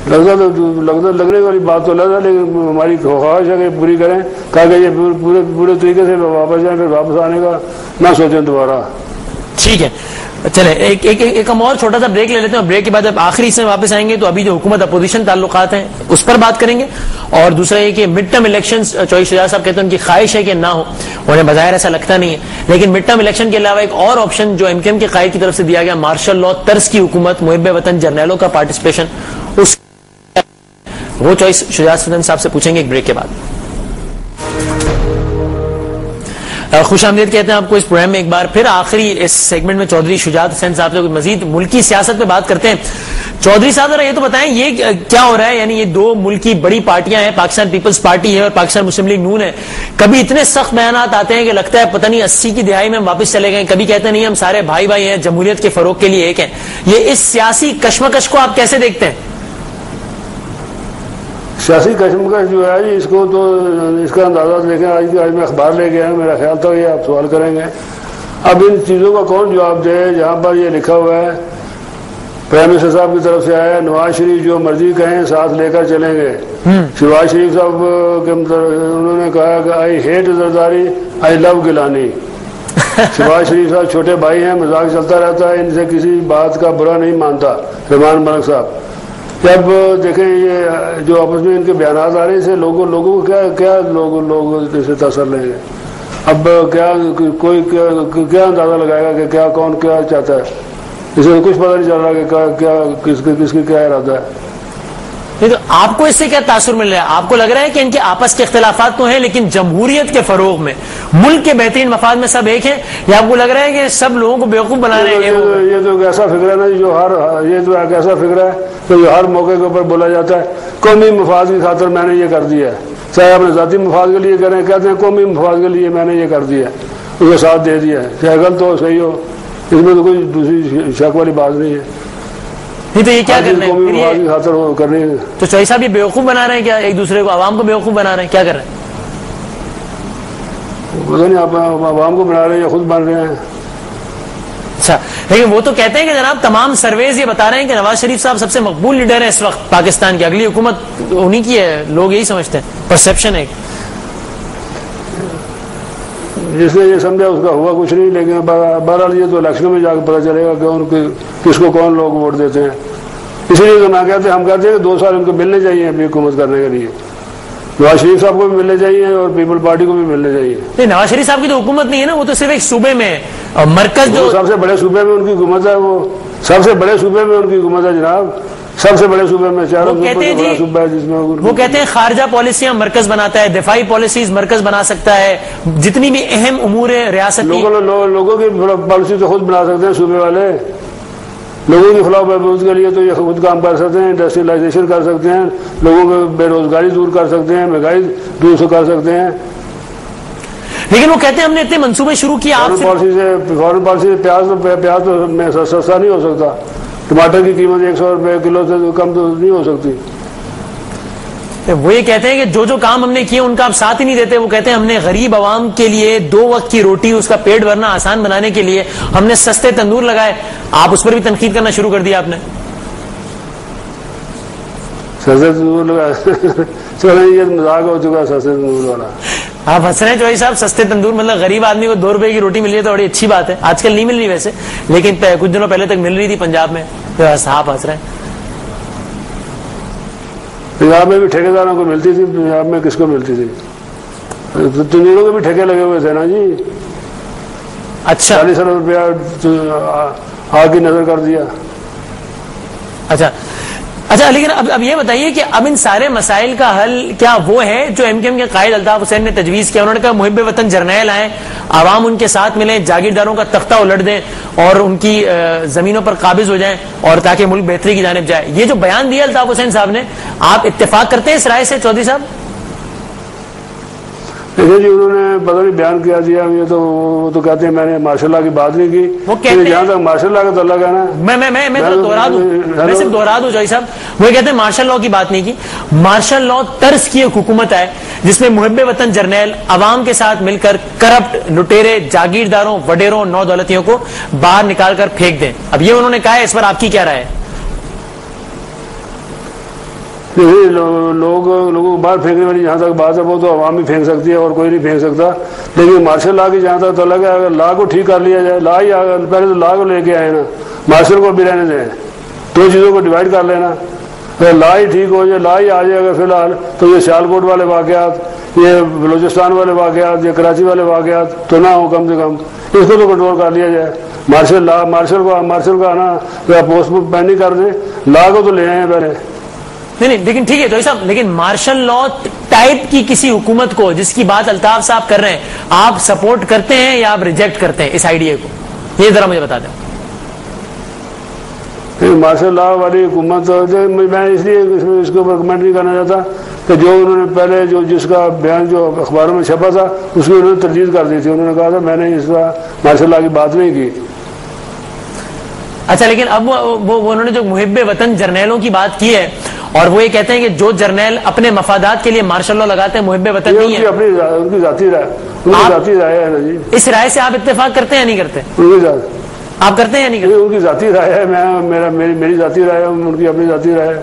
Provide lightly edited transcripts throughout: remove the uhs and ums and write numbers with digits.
لگنے والی بات تو لگا، لیکن ہماری خواہش ہے کہ پوری کریں، کہا کہ یہ پورے طریقے سے واپس جائیں، پھر واپس آنے کا نہ سوچیں دوبارہ. ٹھیک ہے، چلیں ایک ہم اور چھوٹا سا بریک لے لیتے ہیں، اور بریک کے بعد جب آخری سے واپس آئیں گے تو ابھی جو حکومت اپوزیشن تعلقات ہیں اس پر بات کریں گے، اور دوسرا یہ کہ mid term elections Chaudhry Shujaat صاحب کہتے ہیں ان کی خواہش ہے کہ نہ ہو، انہیں بظاہر ایسا لگتا نہیں ہے، لیکن مڈ ٹرم الیکشن کے علاوہ ایک اور آپشن جو ایم کیو ایم کے قائد کی طرف سے دیا گیا، مارشل لاء طرز کی حکومت، محب وطن جرنیلوں کا پارٹیسپیشن، اس وہ چوائس شجاعت صاحب سے پوچھیں گے ایک بریک کے بعد. خوش آمدید کہتے ہیں آپ کو اس پروگرام میں ایک بار پھر. آخری اس سیگمنٹ میں چودھری شجاعت حسین صاحب سے مزید ملکی سیاست پہ بات کرتے ہیں. چودھری صاحب ذرا یہ تو بتائیں یہ کیا ہو رہا ہے، یعنی یہ دو ملکی بڑی پارٹیاں ہیں، پاکستان پیپلز پارٹی ہے اور پاکستان مسلم لیگ نون ہے، کبھی اتنے سخت بیانات آتے ہیں کہ لگتا ہے پتہ نہیں 80 کی دہائی میں ہم واپس چلے گئے، کبھی کہتے نہیں ہم سارے بھائی بھائی ہیں، جمہوریت کے فروغ کے لیے ایک ہیں. یہ اس سیاسی کشمکش کو آپ کیسے دیکھتے ہیں؟ سیاسی کشمکش جو ہے اس کو تو اس کا اندازہ دیکھیں، آج میں اخبار لے کے آیا، میرا خیال تھا یہ آپ سوال کریں گے. اب ان چیزوں کا کون جواب دے جہاں پر یہ لکھا ہوا ہے پرائم منسٹر صاحب کی طرف سے آیا، نواز شریف جو مرضی کہیں ساتھ لے کر چلیں گے. شہباز شریف صاحب کے انہوں نے کہا کہ آئی ہیٹ زرداری آئی لو گیلانی. شہباز شریف صاحب چھوٹے بھائی ہیں، مذاق چلتا رہتا ہے، ان سے کسی بات کا برا نہیں مانتا. رحمان ملک صاحب جب دیکھیں یہ جو آپس میں ان کے بیانات آ رہے ہیں، اسے لوگوں کو کیا لوگ اسے تاثر لیں گے. اب کیا کوئی کیا اندازہ لگائے گا کہ کیا کون کیا چاہتا ہے، اسے کچھ پتہ نہیں چل رہا کہ کس کی کیا ارادہ ہے. نہیں تو آپ کو اس سے کیا تاثر مل رہا ہے؟ آپ کو لگ رہا ہے کہ ان کے آپس کے اختلافات تو ہیں لیکن جمہوریت کے فروغ میں، ملک کے بہترین مفاد میں سب ایک ہیں، یا آپ کو لگ رہا ہے کہ سب لوگوں کو بیوقوف بنا رہے ہیں؟ یہ تو ایک ایسا فکر ہے نا یہ تو ایک ایسا فکر ہے کہ جو ہر موقع کے اوپر بولا جاتا ہے، قومی مفاد کی خاطر میں نے یہ کر دیا ہے، چاہے اپنے ذاتی مفاد کے لیے کریں، کہتے ہیں قومی مفاد کے لیے میں نے یہ کر دیا ہے، اس کا ساتھ دے دیا ہے، چاہے غلط ہو صحیح ہو، اس میں تو کوئی دوسری شک والی بات نہیں ہے. نہیں تو یہ کیا کر رہے ہیں؟ خاطر کرنے تو چوہدری صاحب یہ بیوقوف بنا رہے ہیں کیا ایک دوسرے کو، عوام کو بیوقوف بنا رہے ہیں، کیا کر رہے ہیں؟ پتہ نہیں آپ عوام کو بنا رہے ہیں یا خود بن رہے ہیں. اچھا، لیکن وہ تو کہتے ہیں کہ جناب تمام سرویز یہ بتا رہے ہیں کہ نواز شریف صاحب سب سے مقبول لیڈر ہیں اس وقت پاکستان کی، اگلی حکومت انہی کی ہے، لوگ یہی سمجھتے ہیں، پرسپشن ہے. جس نے یہ سمجھا اس کا ہوا کچھ نہیں، لیکن بہرحال یہ تو الیکشن میں جا کے پتہ چلے گا کہ ان کے کس کو کون لوگ ووٹ دیتے ہیں. اسی لیے تو ہم کہتے ہیں کہ 2 سال ان کو ملنے چاہیے اپنی حکومت کرنے کے لیے. نواز شریف صاحب کو بھی ملنے چاہیے اور پیپل پارٹی کو بھی ملنے چاہیے. نہیں، نواز شریف صاحب کی تو حکومت نہیں ہے نا، وہ تو صرف ایک صوبے میں ہے، اور مرکز جو سب سے بڑے صوبے میں ان کی حکومت ہے، وہ سب سے بڑے صوبے میں ان کی حکومت ہے جناب، سب سے بڑے صوبے میں چاروں صوبہ ہے جس میں وہ کہتے ہیں خارجہ پالیسیاں مرکز بناتا ہے، دفاعی پالیسیز مرکز بنا سکتا ہے، جتنی بھی اہم امور ریاست لوگوں کی پالیسی تو خود بنا سکتے ہیں صوبے والے. لوگوں کی فلاح و بہبود کے لیے تو یہ خود کام کر سکتے ہیں، انڈسٹریلائزیشن کر سکتے ہیں، لوگوں کو بے روزگاری دور کر سکتے ہیں، مہنگائی دور کر سکتے ہیں. لیکن وہ کہتے ہیں ہم نے اتنے منصوبے شروع کیے. فارن پالیسی سے پیاز تو میں سستا نہیں ہو سکتا، ٹماٹر کی قیمت 100 روپے کلو سے کم تو نہیں ہو سکتی. وہ یہ کہتے ہیں کہ جو کام ہم نے کیے ان کا آپ ساتھ ہی نہیں دیتے. وہ کہتے ہیں ہم نے غریب عوام کے لیے 2 وقت کی روٹی، اس کا پیٹ بھرنا آسان بنانے کے لیے ہم نے سستے تندور لگائے. آپ اس پر بھی تنقید کرنا شروع کر دیا آپ نے. سستے تندور لگائے یہ مذاق ہو چکا سستے تندور والا. آپ ہنس رہے ہیں چوہدری صاحب، سستے تندور مطلب غریب آدمی کو 2 روپے کی روٹی مل رہی ہے تو بڑی اچھی بات ہے. آج کل نہیں مل رہی ویسے، لیکن کچھ دنوں پہلے تک مل رہی تھی پنجاب میں. آپ ہنس رہے ہیں. پنجاب میں بھی ٹھیکیداروں کو ملتی تھی، پنجاب میں کس کو ملتی تھی؟ تندوروں کے بھی ٹھیکے لگے ہوئے تھے نا جی. اچھا، 40 ارب روپیہ آگ کی نظر کر دیا. اچھا لیکن اب یہ بتائیے کہ اب ان سارے مسائل کا حل کیا وہ ہے جو ایم کیو ایم کے قائد الطاف حسین نے تجویز کیا؟ انہوں نے کہا محب وطن جرنیل آئیں، عوام ان کے ساتھ ملیں، جاگیرداروں کا تختہ الٹ دیں اور ان کی زمینوں پر قابض ہو جائیں اور تاکہ ملک بہتری کی جانب جائے. یہ جو بیان دیا الطاف حسین صاحب نے، آپ اتفاق کرتے ہیں اس رائے سے چودھری صاحب؟ جی انہوں نے پتہ نہیں بیان کیا دیا، یہ تو وہ تو کہتے ہیں میں نے ماشاء اللہ کی بات نہیں کی. وہ کہتے ہیں جہاں تک ماشاء اللہ کا تو اللہ کہنا ہے. میں صرف دوہرا دوں چودھری صاحب، وہ کہتے ہیں مارشل لاء کی بات نہیں کی. مارشل لاء طرز کی ایک حکومت ہے جس میں محب وطن جرنیل عوام کے ساتھ مل کر کرپٹ لٹیرے جاگیرداروں وڈیروں نو دولتیوں کو باہر نکال کر پھینک دیں. اب یہ انہوں نے کہا ہے، اس پر آپ کی کیا رائے ہے؟ لوگوں کو باہر پھینکنے والی جہاں تک بات ہے وہ تو عوام ہی پھینک سکتی ہے اور کوئی نہیں پھینک سکتا، لیکن مارشل لا کی جہاں تک تو الگ ہے. اگر لا کو ٹھیک کر لیا جائے، لا ہی پہلے تو لا کو لے کے آئے نا، مارشل کو بھی رہنے دیں، دو چیزوں کو ڈیوائڈ کر لینا. اگر لا ہی ٹھیک ہو جائے، لا ہی آ جائے اگر فی الحال، تو یہ سیالکوٹ والے واقعات، یہ بلوچستان والے واقعات، یہ کراچی والے واقعات تو نہ ہو، کم سے کم اس کو تو کنٹرول کر لیا جائے. مارشل کو آنا یا پوسٹ پینڈنگ کر دیں، لا کو تو لے آئے پہلے. نہیں لیکن ٹھیک ہے تو صاحب، لیکن مارشل لا ٹائپ کی کسی حکومت کو جس کی بات الطاف صاحب کر رہے ہیں، آپ سپورٹ کرتے ہیں یا آپ ریجیکٹ کرتے ہیں اس آئیڈیا کو؟ یہ ذرا مجھے بتا دیں. مارشل لا والی حکومت میں اس لیے اس کو ریکمینڈ نہیں کرنا چاہتا کہ جو انہوں نے پہلے جس کا بیان جو اخباروں میں چھپا تھا اس کی انہوں نے تردید کر دی تھی. انہوں نے کہا تھا میں نے اس کا مارشل لا کی بات نہیں کی. اچھا، لیکن اب وہ انہوں نے جو محب وطن جرنیلوں کی بات کی ہے اور وہ یہ کہتے ہیں کہ جو جرنیل اپنے مفادات کے لیے مارشل لا لگاتے ہیں محب وطن نہیں ہے. ان کی ذاتی رائے ہے نا جی. اس رائے سے آپ اتفاق کرتے ہیں یا نہیں کرتے؟ آپ کرتے ہیں یا نہیں کرتے؟ ان کی ذاتی رائے ہے، میری ذاتی رائے ہے، ان کی اپنی ذاتی رائے ہے.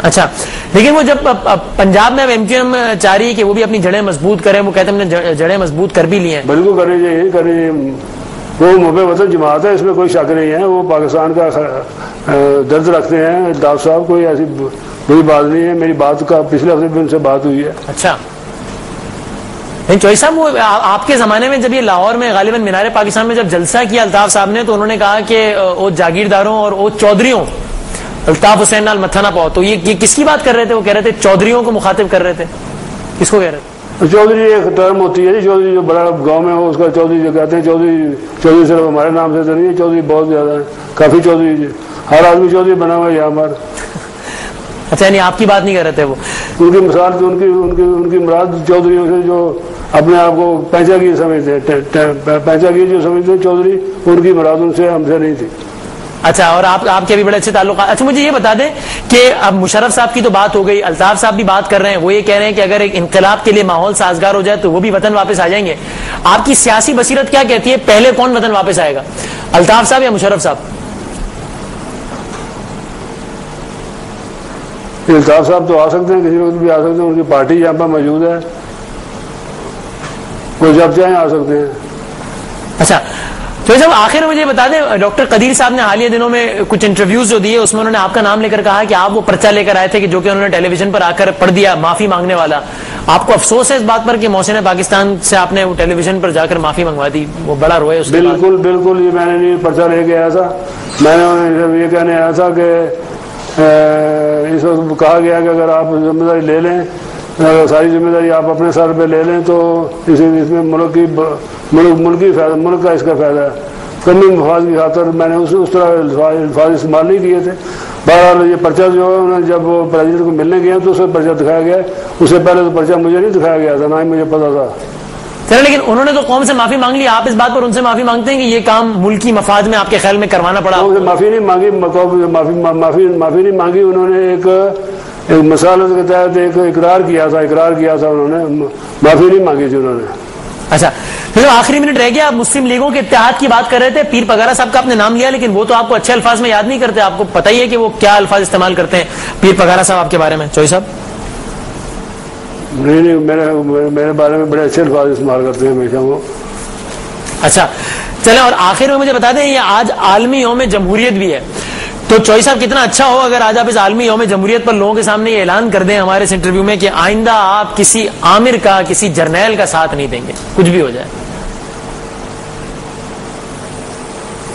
اچھا، لیکن وہ جب پنجاب میں ایم کیو ایم چاہ رہی ہے کہ وہ بھی اپنی جڑیں مضبوط کریں، وہ کہتے ہیں ہم نے جڑیں مضبوط کر بھی لی ہیں. بالکل کرنی چاہیے. وہ محب وطن جماعت ہے، اس میں کوئی شک نہیں ہے. وہ پاکستان کا درد رکھتے ہیں الطاف صاحب، کوئی ایسی بری بات نہیں ہے. میری بات کا پچھلے ہفتے بھی ان سے بات ہوئی ہے. اچھا، چوہی صاحب وہ آپ کے زمانے میں جب یہ لاہور میں غالباً مینار پاکستان میں جب جلسہ کیا الطاف صاحب نے، تو انہوں نے کہا کہ وہ جاگیرداروں اور وہ چودھریوں الطاف حسین نال متھا نہ پاؤ. تو یہ کس کی بات کر رہے تھے؟ وہ کہہ رہے تھے چودھریوں کو مخاطب کر رہے تھے. کس کو کہہ رہے تھے؟ چودھری ایک ٹرم ہوتی ہے جی. چودھری جو بڑا گاؤں میں ہو اس کا چودھری جو کہتے ہیں. چودھری صرف ہمارے نام سے تو نہیں ہے، چودھری بہت زیادہ ہے، کافی چودھری. ہر آدمی چودھری بنا ہوا ہے یہاں پر. اچھا، یعنی آپ کی بات نہیں کر رہے تھے وہ؟ ان کی مثال ان کی مراد چودھریوں سے جو اپنے آپ کو پینچاگیر سمجھتے ہیں، پینچاگیر جو سمجھتے ہیں چودھری، ان کی مراد ان سے ہم سے نہیں تھی. اچھا، اور آپ کے بھی بڑے اچھے تعلقات. اچھا، مجھے یہ بتا دیں کہ اب مشرف صاحب کی تو بات ہو گئی، الطاف صاحب بھی بات کر رہے ہیں. وہ یہ کہہ رہے ہیں کہ اگر ایک انقلاب کے لیے ماحول سازگار ہو جائے تو وہ بھی وطن واپس آ جائیں گے. آپ کی سیاسی بصیرت کیا کہتی ہے، پہلے کون وطن واپس آئے گا، الطاف صاحب یا مشرف صاحب؟ الطاف صاحب تو آ سکتے ہیں، کسی وقت بھی آ سکتے ہیں. ان کی پارٹی یہاں پر موجود ہے، وہ جب چاہیں آ سکتے ہیں. اچھا، تو صاحب آخر میں مجھے بتا دیں، ڈاکٹر قدیر صاحب نے حالیہ دنوں میں کچھ انٹرویوز جو دیے اس میں انہوں نے آپ کا نام لے کر کہا کہ آپ وہ پرچہ لے کر آئے تھے کہ جو کہ انہوں نے ٹیلی ویژن پر آ کر پڑھ دیا، معافی مانگنے والا. آپ کو افسوس ہے اس بات پر کہ محسن پاکستان سے آپ نے وہ ٹیلی ویژن پر جا کر معافی منگوا دی؟ وہ بڑا روئے اس کے بعد. بالکل یہ میں نے نہیں پرچہ لے کے آیا تھا. میں نے یہ کہنے آیا تھا کہ اس وقت کہا گیا کہ اگر آپ ذمہ داری لے لیں، ساری ذمہ داری آپ اپنے سر پہ لے لیں تو اس میں ملک کا اس کا فائدہ ہے. کمی مفاد کی خاطر میں نے اس طرح الفاظ استعمال نہیں کیے تھے. بہرحال یہ پرچہ جو ہے انہوں نے جب وہ پریزیڈنٹ کو ملنے گئے تو اسے پرچہ دکھایا گیا. اس سے پہلے تو پرچہ مجھے نہیں دکھایا گیا تھا، نہ ہی مجھے پتا تھا. چلے، لیکن انہوں نے تو قوم سے معافی مانگ لی. آپ اس بات پر ان سے معافی مانگتے ہیں کہ یہ کام ملکی مفاد میں آپ کے خیال میں کروانا پڑا؟ معافی نہیں مانگی، معافی نہیں مانگی. انہوں نے ایک مسالت کے تحت ایک اقرار کیا تھا. انہوں نے معافی نہیں مانگی تھی انہوں نے. اچھا، پھر آخری منٹ رہ گیا. آپ مسلم لیگوں کے اتحاد کی بات کر رہے تھے، پیر پگارا صاحب کا آپ نے نام لیا، لیکن وہ تو آپ کو اچھے الفاظ میں یاد نہیں کرتے. آپ کو پتہ ہی ہے کہ وہ کیا الفاظ استعمال کرتے ہیں پیر پگارا صاحب آپ کے بارے میں. چوہی صاحب؟ نہیں، میرے بارے میں بڑے اچھے الفاظ استعمال کرتے ہیں ہمیشہ وہ. اچھا چلیں، اور آخر میں مجھے بتا دیں یہ آج عالمی یوم جمہوریت بھی ہے، تو چوہی صاحب کتنا اچھا ہو اگر آج آپ اس عالمی یوم جمہوریت پر لوگوں کے سامنے یہ اعلان کر دیں ہمارے اس انٹرویو میں کہ آئندہ آپ کسی عامر کا، کسی جرنیل کا ساتھ نہیں دیں گے، کچھ بھی ہو جائے.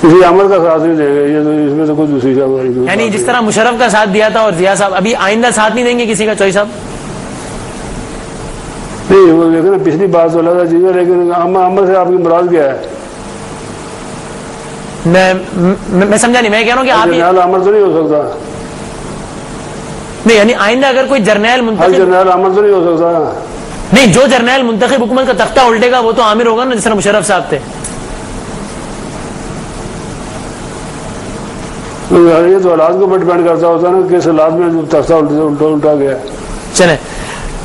کسی عامر کا ساتھ نہیں دیں گے، یہ تو اس میں تو کوئی دوسری بات. یعنی جس طرح مشرف کا ساتھ دیا تھا اور ضیاء صاحب، ابھی آئندہ ساتھ نہیں دیں گے کسی کا؟ چوہی صاحب نہیں، وہ دیکھیں پچھلی بات تو الگ چیز ہے، لیکن عامر سے آپ کی مراد کیا ہے؟ میں سمجھا نہیں. میں کہہ رہا ہوں کہ آپ جرنیل عامر تو نہیں ہو سکتا. نہیں، یعنی آئندہ اگر کوئی جرنیل منتخب، جرنیل عامر تو نہیں ہو سکتا. نہیں، جو جرنیل منتخب حکومت کا تختہ الٹے گا وہ تو عامر ہوگا نا، جس طرح مشرف صاحب تھے. یہ تو حالات کو ڈپینڈ کرتا ہوتا ہے نا، کس حالات میں تختہ الٹا گیا. چلیں،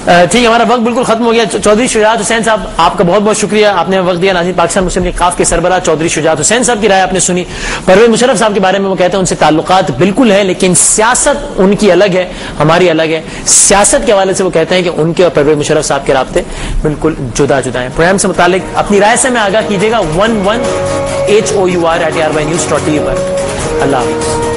ٹھیک ہے، ہمارا وقت بالکل ختم ہو گیا. چودھری شجاعت حسین صاحب آپ کا بہت بہت شکریہ، آپ نے وقت دیا. ناظرین، پاکستان مسلم لیگ قاف کے سربراہ چودھری شجاعت حسین صاحب کی رائے آپ نے سنی. پرویز مشرف صاحب کے بارے میں وہ کہتے ہیں ان سے تعلقات بالکل ہے، لیکن سیاست ان کی الگ ہے، ہماری الگ ہے. سیاست کے حوالے سے وہ کہتے ہیں کہ ان کے اور پرویز مشرف صاحب کے رابطے بالکل جدا جدا ہیں. پروگرام سے متعلق اپنی رائے سے میں آگاہ کیجیے گا 11HOUR@rbynews.tv پر. اللہ حافظ.